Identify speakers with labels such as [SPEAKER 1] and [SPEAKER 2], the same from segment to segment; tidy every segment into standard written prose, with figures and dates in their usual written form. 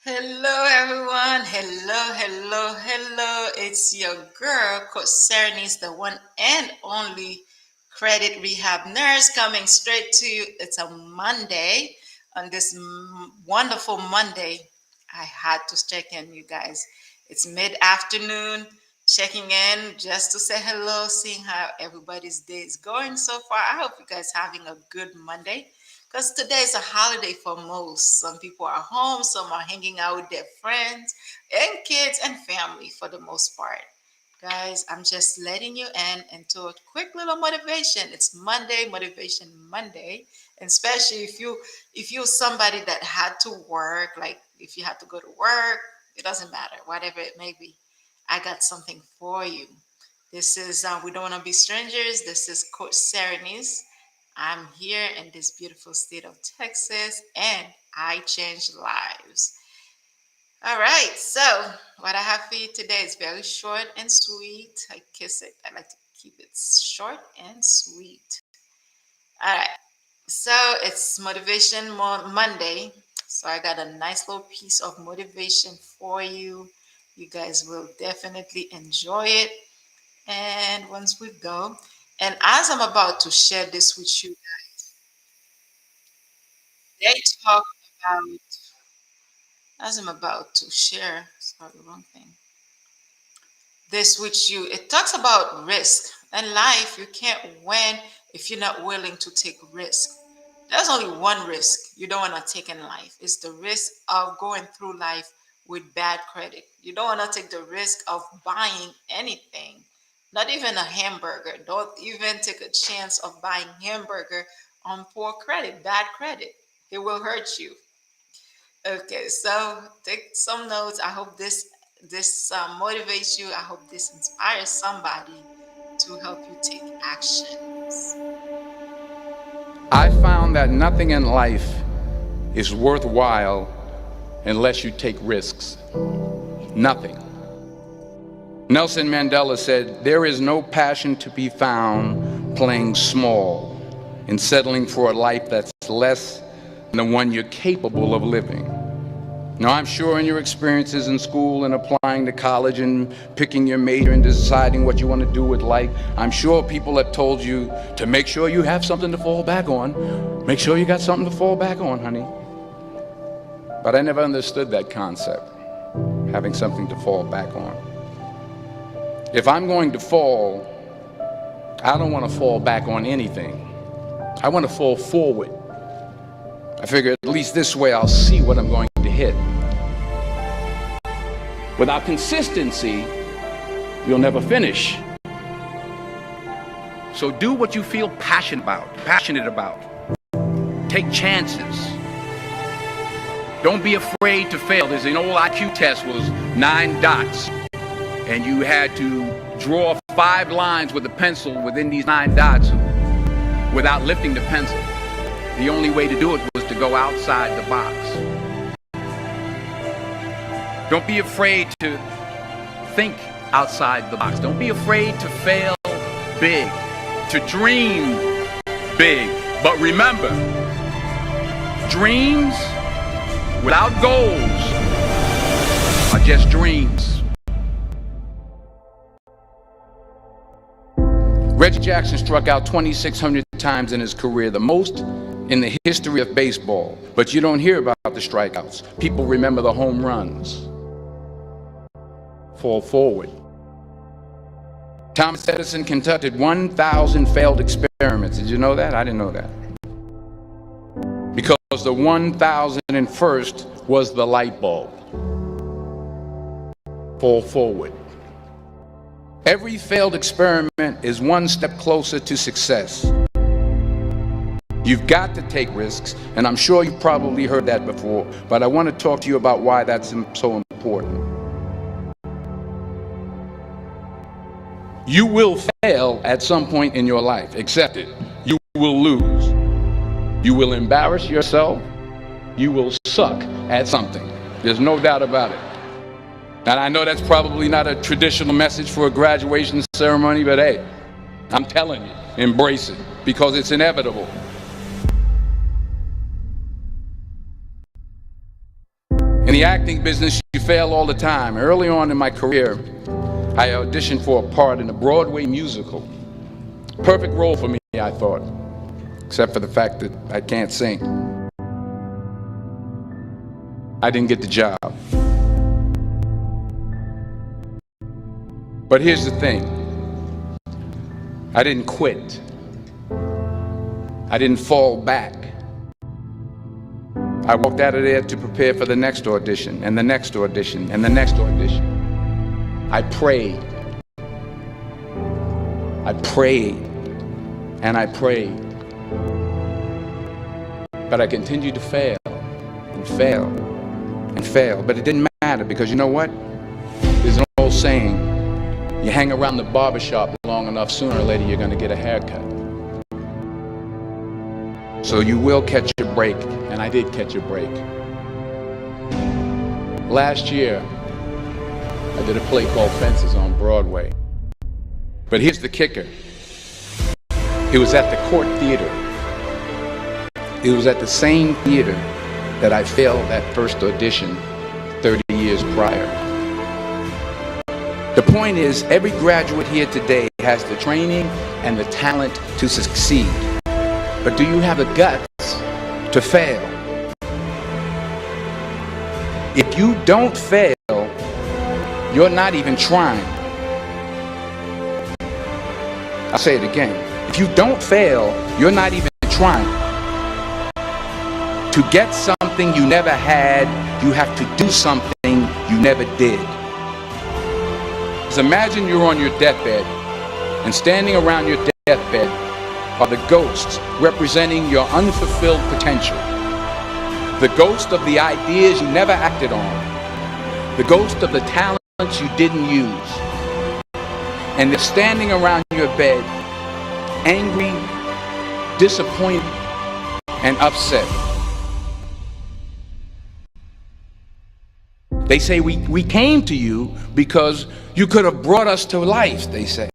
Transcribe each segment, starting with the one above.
[SPEAKER 1] Hello, everyone. Hello. It's your girl, Coach Ceranise, the one and only credit rehab nurse coming straight to you. It's a Monday. On this wonderful Monday, I had to check in, you guys. It's mid-afternoon, checking in just to say hello, seeing how everybody's day is going so far. I hope you guys having a good Monday because today is a holiday for most. Some people are home, some are hanging out with their friends and kids and family for the most part. Guys, I'm just letting you in into a quick little motivation. It's Monday, Motivation Monday, and especially if you're somebody that had to work, like if you had to go to work, it doesn't matter, whatever it may be. I got something for you. This is We Don't Want to Be Strangers. This is Coach Ceranise. I'm here in this beautiful state of Texas and I change lives. All right, so what I have for you today is very short and sweet. I kiss it. I like to keep it short and sweet. All right, so it's Monday. So I got a nice little piece of motivation for you. You guys will definitely enjoy it. And once we go, and as I'm about to share this with you, they talk about, as I'm about to share, sorry, wrong thing. This with you, it talks about risk. In life, you can't win if you're not willing to take risk. There's only one risk you don't want to take in life. It's the risk of going through life with bad credit. You don't want to take the risk of buying anything, not even a hamburger. Don't even take a chance of buying hamburger on poor credit, bad credit. It will hurt you. Okay, so take some notes. I hope this motivates you. I hope this inspires somebody to help you take actions.
[SPEAKER 2] I found that nothing in life is worthwhile unless you take risks. Nothing. Nelson Mandela said, "There is no passion to be found playing small and settling for a life that's less than the one you're capable of living." Now, I'm sure in your experiences in school and applying to college and picking your major and deciding what you want to do with life, I'm sure people have told you to make sure you have something to fall back on. Make sure you got something to fall back on, honey. But I never understood that concept, having something to fall back on. If I'm going to fall, I don't want to fall back on anything. I want to fall forward. I figure at least this way I'll see what I'm going to hit. Without consistency, you'll never finish. So do what you feel passionate about. Take chances. Don't be afraid to fail. There's an old IQ test was 9 dots, and you had to draw 5 lines with a pencil within these 9 dots without lifting the pencil. The only way to do it was to go outside the box. Don't be afraid to think outside the box. Don't be afraid to fail big, to dream big. But remember, dreams without goals are just dreams. Reggie Jackson struck out 2,600 times in his career, the most in the history of baseball. But you don't hear about the strikeouts. People remember the home runs. Fall forward. Thomas Edison conducted 1,000 failed experiments. Did you know that? I didn't know that. Because the 1,001st was the light bulb. Fall forward. Every failed experiment is one step closer to success. You've got to take risks, and I'm sure you've probably heard that before, but I want to talk to you about why that's so important. You will fail at some point in your life. Accept it. You will lose. You will embarrass yourself. You will suck at something. There's no doubt about it. And I know that's probably not a traditional message for a graduation ceremony, but hey, I'm telling you, embrace it because it's inevitable. In the acting business, you fail all the time. Early on in my career, I auditioned for a part in a Broadway musical. Perfect role for me, I thought, except for the fact that I can't sing. I didn't get the job. But here's the thing. I didn't quit. I didn't fall back. I walked out of there to prepare for the next audition, and the next audition, and the next audition. I prayed. I prayed, and I prayed. But I continued to fail, and fail, and fail. But it didn't matter, because you know what? There's an old saying, you hang around the barbershop long enough, sooner or later you're going to get a haircut. So you will catch a break, and I did catch a break. Last year, I did a play called Fences on Broadway. But here's the kicker. It was at the Court Theater. It was at the same theater that I failed that first audition 30 years prior. The point is, every graduate here today has the training and the talent to succeed. But do you have the guts to fail? If you don't fail, you're not even trying. I'll say it again. If you don't fail, you're not even trying. To get something you never had, you have to do something you never did. Just imagine you're on your deathbed, and standing around your deathbed are the ghosts representing your unfulfilled potential. The ghost of the ideas you never acted on. The ghost of the talents you didn't use. And they're standing around your bed, angry, disappointed, and upset. They say, we came to you because you could have brought us to life, they say.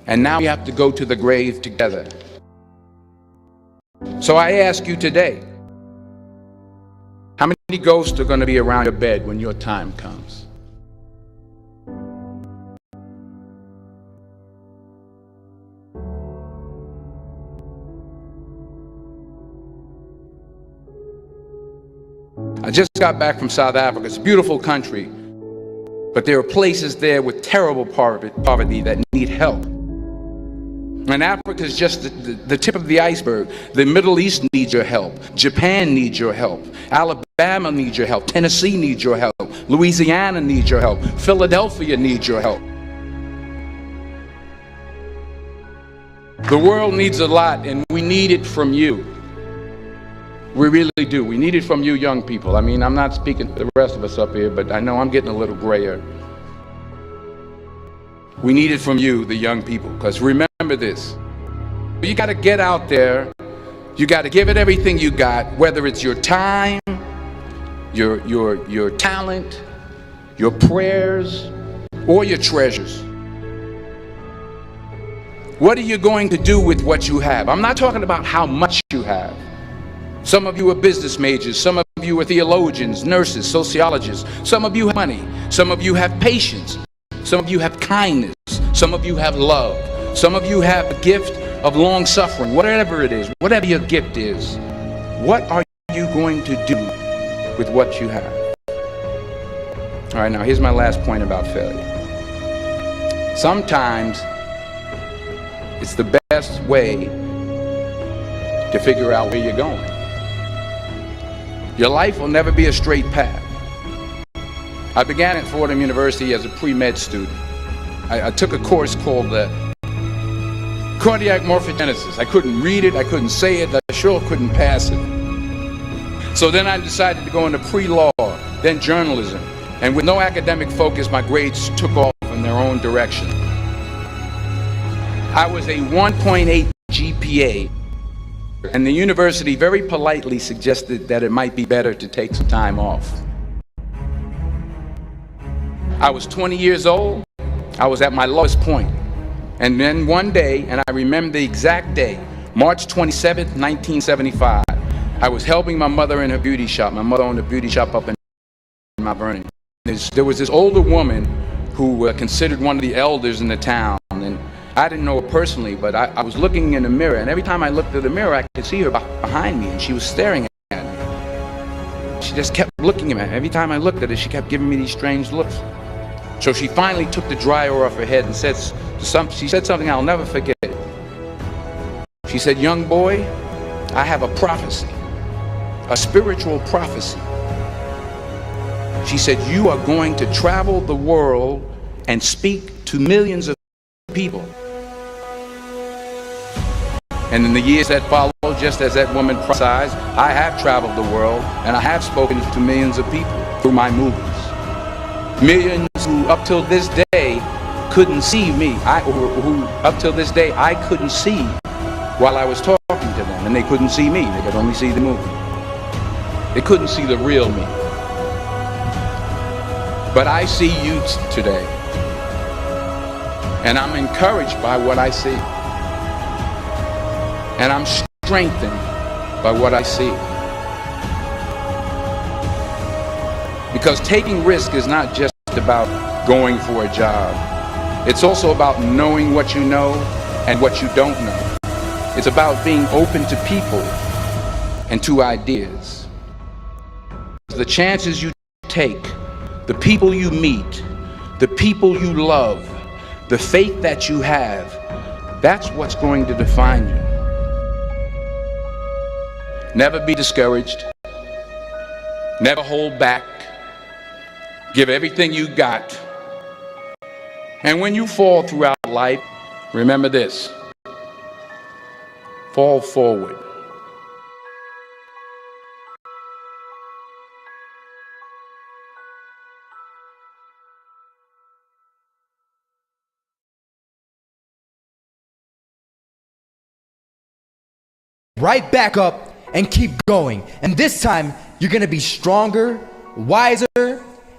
[SPEAKER 2] And now we have to go to the grave together. So I ask you today, how many ghosts are going to be around your bed when your time comes? I just got back from South Africa. It's a beautiful country, but there are places there with terrible poverty that need help. And Africa is just the tip of the iceberg. The Middle East needs your help. Japan needs your help. Alabama needs your help. Tennessee needs your help. Louisiana needs your help. Philadelphia needs your help. The world needs a lot, and we need it from you. We really do. We need it from you young people. I mean, I'm not speaking to the rest of us up here, but I know I'm getting a little grayer. We need it from you, the young people, because remember this. You got to get out there. You got to give it everything you got, whether it's your time, your talent, your prayers, or your treasures. What are you going to do with what you have? I'm not talking about how much you have. Some of you are business majors. Some of you are theologians, nurses, sociologists. Some of you have money. Some of you have patience. Some of you have kindness. Some of you have love. Some of you have a gift of long suffering. Whatever it is, whatever your gift is, what are you going to do with what you have? All right, now here's my last point about failure. Sometimes it's the best way to figure out where you're going. Your life will never be a straight path. I began at Fordham University as a pre-med student. I took a course called cardiac morphogenesis. I couldn't read it, I couldn't say it, I sure couldn't pass it. So then I decided to go into pre-law, then journalism. And with no academic focus, my grades took off in their own direction. I was a 1.8 GPA, and the university very politely suggested that it might be better to take some time off. I was 20 years old. I was at my lowest point. And then one day, and I remember the exact day, March 27th, 1975, I was helping my mother in her beauty shop. My mother owned a beauty shop up in Mount Vernon. There was this older woman who considered one of the elders in the town, and I didn't know her personally, but I was looking in the mirror, and every time I looked at the mirror, I could see her behind me, and she was staring at me. She just kept looking at me. Every time I looked at her, she kept giving me these strange looks. So she finally took the dryer off her head and she said something I'll never forget. She said, "Young boy, I have a prophecy, a spiritual prophecy." She said, "You are going to travel the world and speak to millions of people." And in the years that followed, just as that woman prophesied, I have traveled the world and I have spoken to millions of people through my movies. Millions who up till this day couldn't see me, who up till this day I couldn't see while I was talking to them, and they couldn't see me, they could only see the movie. They couldn't see the real me. But I see you today, and I'm encouraged by what I see, and I'm strengthened by what I see. Because taking risk is not just about going for a job. It's also about knowing what you know and what you don't know. It's about being open to people and to ideas. The chances you take, the people you meet, the people you love, the faith that you have, that's what's going to define you. Never be discouraged. Never hold back. Give everything you got. And when you fall throughout life, remember this: fall forward.
[SPEAKER 3] Right back up and keep going. And this time, you're gonna be stronger, wiser,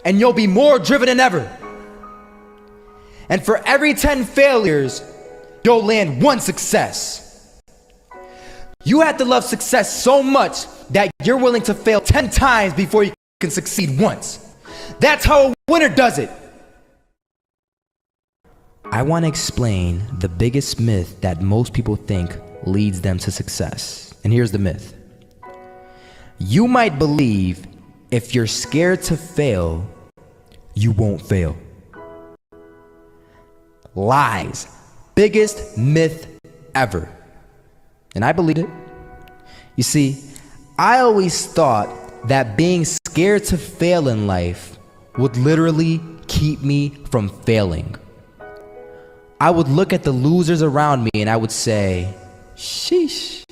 [SPEAKER 3] and you'll be more driven than ever. And for every 10 failures, you'll land one success. You have to love success so much that you're willing to fail 10 times before you can succeed once. That's how a winner does it. I want to explain the biggest myth that most people think leads them to success. And here's the myth. You might believe if you're scared to fail, you won't fail. Lies. Biggest myth ever. And I believed it. You see, I always thought that being scared to fail in life would literally keep me from failing. I would look at the losers around me and I would say, sheesh,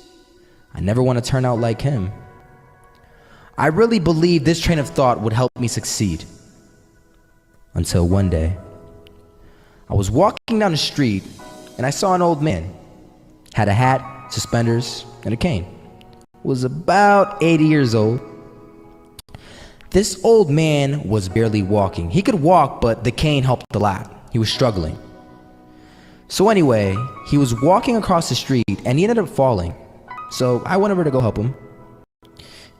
[SPEAKER 3] I never want to turn out like him. I really believed this train of thought would help me succeed. Until one day, I was walking down the street and I saw an old man. Had a hat, suspenders, and a cane. Was about 80 years old. This old man was barely walking. He could walk, but the cane helped a lot. He was struggling. So anyway, he was walking across the street and he ended up falling. So I went over to go help him.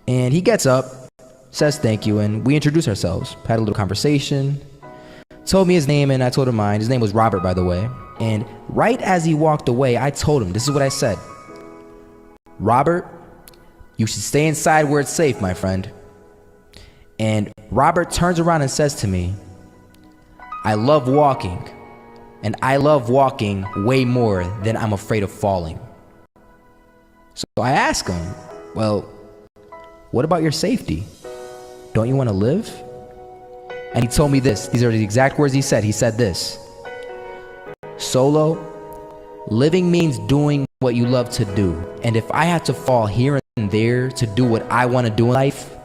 [SPEAKER 3] And he gets up, says thank you, and we introduced ourselves. Had a little conversation. Told me his name and I told him mine. His name was Robert, by the way. And right as he walked away, I told him, this is what I said. Robert, you should stay inside where it's safe, my friend. And Robert turns around and says to me, I love walking. And I love walking way more than I'm afraid of falling. So I asked him, well, what about your safety? Don't you want to live? And he told me this. These are the exact words he said. He said this. Solo, living means doing what you love to do. And if I have to fall here and there to do what I want to do in life,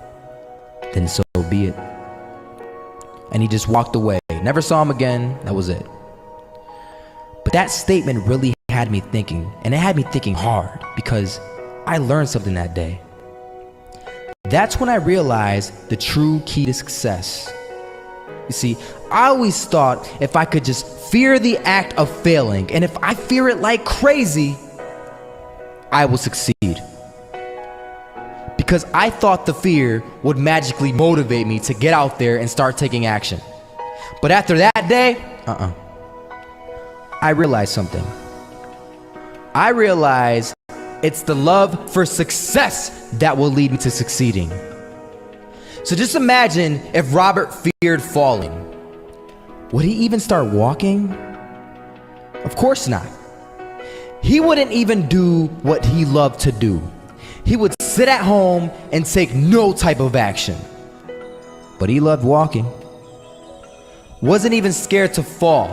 [SPEAKER 3] then so be it. And he just walked away. Never saw him again. That was it. But that statement really had me thinking, and it had me thinking hard because I learned something that day. That's when I realized the true key to success. You see, I always thought if I could just fear the act of failing, and if I fear it like crazy, I will succeed. because I thought the fear would magically motivate me to get out there and start taking action. But after that day, I realized something. I realized it's the love for success that will lead me to succeeding. So just imagine if Robert feared falling. Would he even start walking? Of course not. He wouldn't even do what he loved to do. He would sit at home and take no type of action. But he loved walking. Wasn't even scared to fall.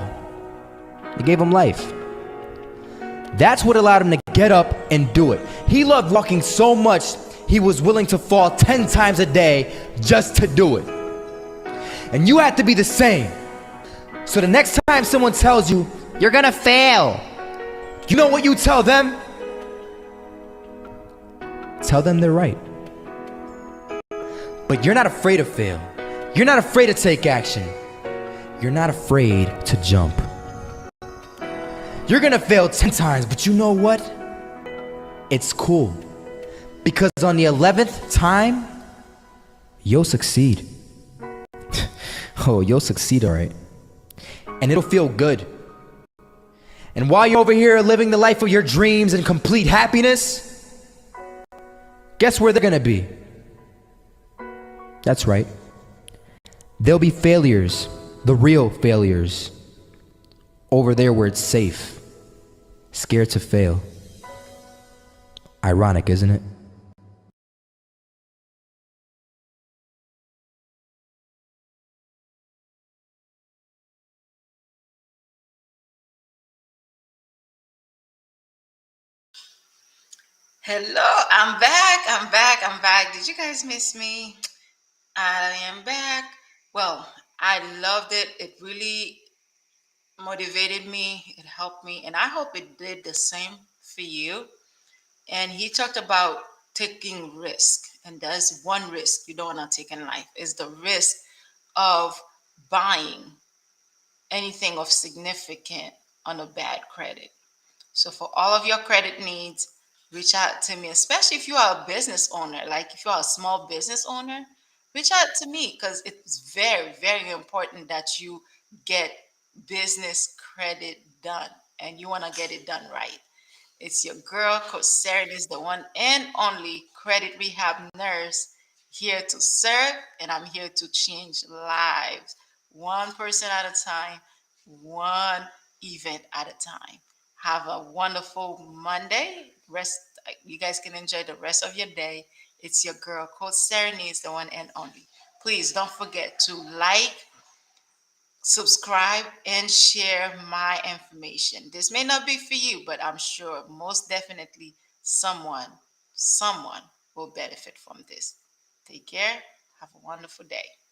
[SPEAKER 3] It gave him life. That's what allowed him to get up and do it. He loved walking so much, he was willing to fall 10 times a day just to do it. And you have to be the same. So the next time someone tells you, you're gonna fail, you know what you tell them? Tell them they're right. But you're not afraid to fail. You're not afraid to take action. You're not afraid to jump. You're gonna fail 10 times, but you know what? It's cool. Because on the 11th time, you'll succeed. Oh, you'll succeed, all right. And it'll feel good. And while you're over here living the life of your dreams and complete happiness, guess where they're gonna be? That's right. They'll be failures, the real failures, over there where it's safe, scared to fail. Ironic, isn't it?
[SPEAKER 1] Hello, I'm back. I'm back. I'm back. Did you guys miss me? I am back. Well, I loved it. It really motivated me. It helped me. And I hope it did the same for you. And he talked about taking risk. And there's one risk you don't want to take in life is the risk of buying anything of significant on a bad credit. So for all of your credit needs, reach out to me, especially if you are a business owner. Like if you are a small business owner, reach out to me because it's very, very important that you get business credit done and you want to get it done right. It's your girl, Coach Ceranise, the one and only credit rehab nurse here to serve, and I'm here to change lives one person at a time, one event at a time. Have a wonderful Monday. Rest. You guys can enjoy the rest of your day. It's your girl, Coach Ceranise, the one and only. Please don't forget to like, subscribe, and share my information. This may not be for you, but I'm sure most definitely someone will benefit from this. Take care. Have a wonderful day.